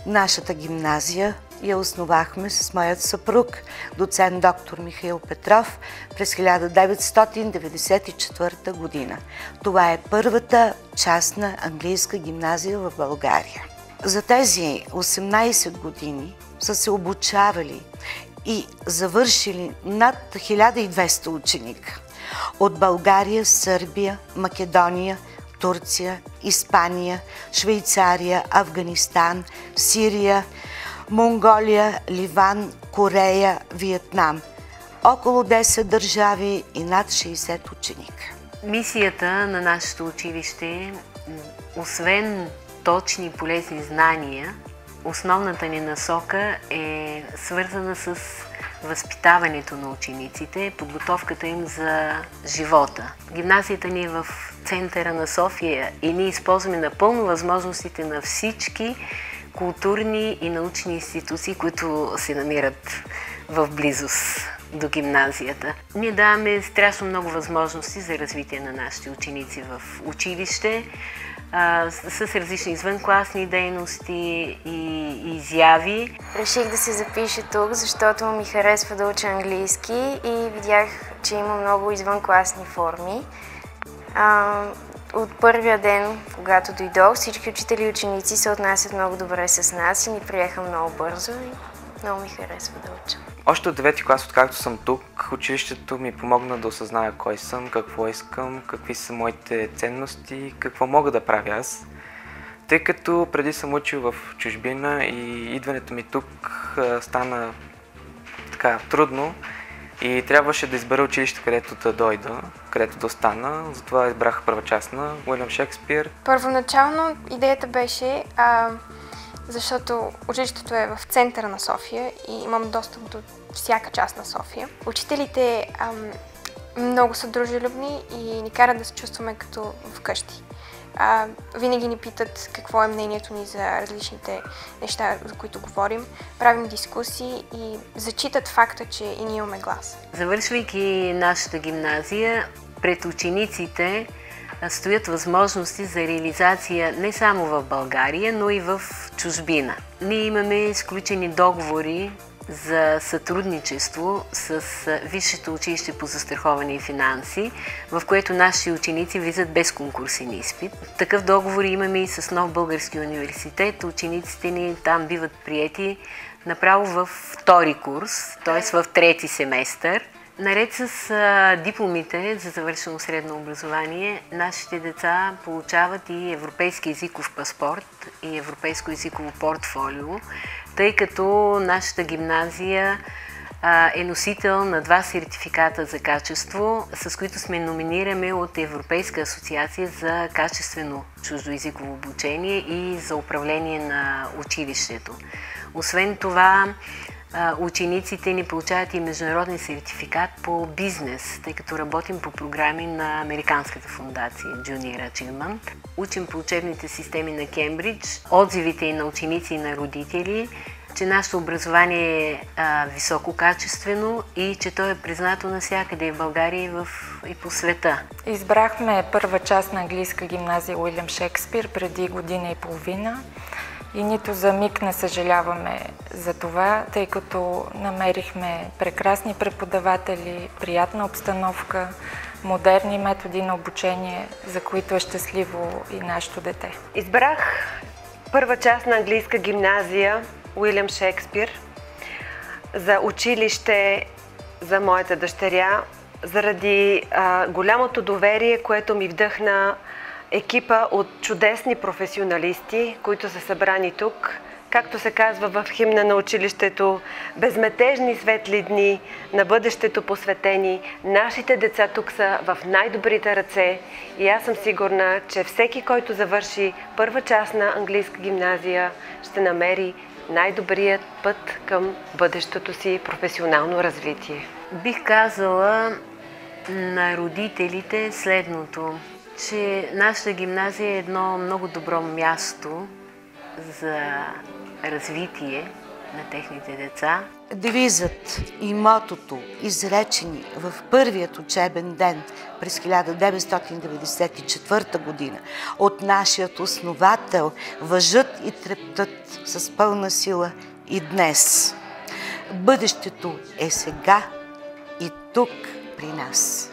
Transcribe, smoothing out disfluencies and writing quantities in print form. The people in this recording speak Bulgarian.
Нашата гимназия я основахме с моят съпруг, доцент доктор Михаил Петров, през 1994 година. Това е първата частна английска гимназия в България. За тези 18 години са се обучавали и завършили над 1200 ученика от България, Сърбия, Македония, Турция, Испания, Швейцария, Афганистан, Сирия, Монголия, Ливан, Корея, Виетнам. Около 10 държави и над 60 ученика. Мисията на нашето училище, освен точни и полезни знания, основната ни насока е свързана с възпитаването на учениците, подготовката им за живота. Гимназията ни е в центъра на София и ние използваме напълно възможностите на всички културни и научни институции, които се намират в близост до гимназията. Ние даваме страшно много възможности за развитие на нашите ученици в училище, с различни извънкласни дейности и изяви. Реших да се запиша тук, защото ми харесва да уча английски и видях, че има много извънкласни форми. От първия ден, когато дойдох, всички учители и ученици се отнасят много добре с нас и ни приеха много бързо и много ми харесва да уча. Още от 9-ти клас, откакто съм тук, училището ми помогна да осъзная кой съм, какво искам, какви са моите ценности, какво мога да правя аз. Тъй като преди съм учил в чужбина и идването ми тук стана така трудно и трябваше да избера училище, където да дойда, където да остана. Затова избрах първочасна Уилям Шекспир. Първоначално идеята беше, защото училището е в центъра на София и имам достъп до всяка част на София. Учителите много са дружелюбни и ни карат да се чувстваме като вкъщи. Винаги ни питат какво е мнението ни за различните неща, за които говорим. Правим дискусии и зачитат факта, че и ние имаме глас. Завършвайки нашата гимназия, пред учениците стоят възможности за реализация не само в България, но и в чужбина. Ние имаме изключени договори за сътрудничество с Висшето училище по застраховане и финанси, в което нашите ученици влизат без конкурсен изпит. Такъв договор имаме и с Нов български университет. Учениците ни там биват приети направо във втори курс, т.е. в трети семестър. Наред с дипломите за завършено средно образование, нашите деца получават и европейски езиков паспорт и европейско езиково портфолио, тъй като нашата гимназия е носител на 2 сертификата за качество, с които сме номинираме от Европейска асоциация за качествено чуждоезиково обучение и за управление на училището. Освен това, учениците ни получават и международен сертификат по бизнес, тъй като работим по програми на Американската фундация Junior Achievement. Учим по учебните системи на Кембридж, отзивите и на ученици и на родители, че нашето образование е висококачествено и че то е признато навсякъде в България и по света. Избрахме първа част на английска гимназия Уилям Шекспир преди година и половина. И нито за миг не съжаляваме за това, тъй като намерихме прекрасни преподаватели, приятна обстановка, модерни методи на обучение, за които е щастливо и нашето дете. Избрах първа част на английска гимназия Уилям Шекспир за училище за моята дъщеря, заради голямото доверие, което ми вдъхна екипа от чудесни професионалисти, които са събрани тук. Както се казва в химна на училището, безметежни светли дни на бъдещето посветени. Нашите деца тук са в най-добрите ръце и аз съм сигурна, че всеки, който завърши първа част на английска гимназия, ще намери най-добрият път към бъдещото си професионално развитие. Бих казала на родителите следното, че нашата гимназия е едно много добро място за развитие на техните деца. Девизът и мотото, изречени в първият учебен ден през 1994 година от нашият основател, важат и трептат с пълна сила и днес. Бъдещето е сега и тук при нас.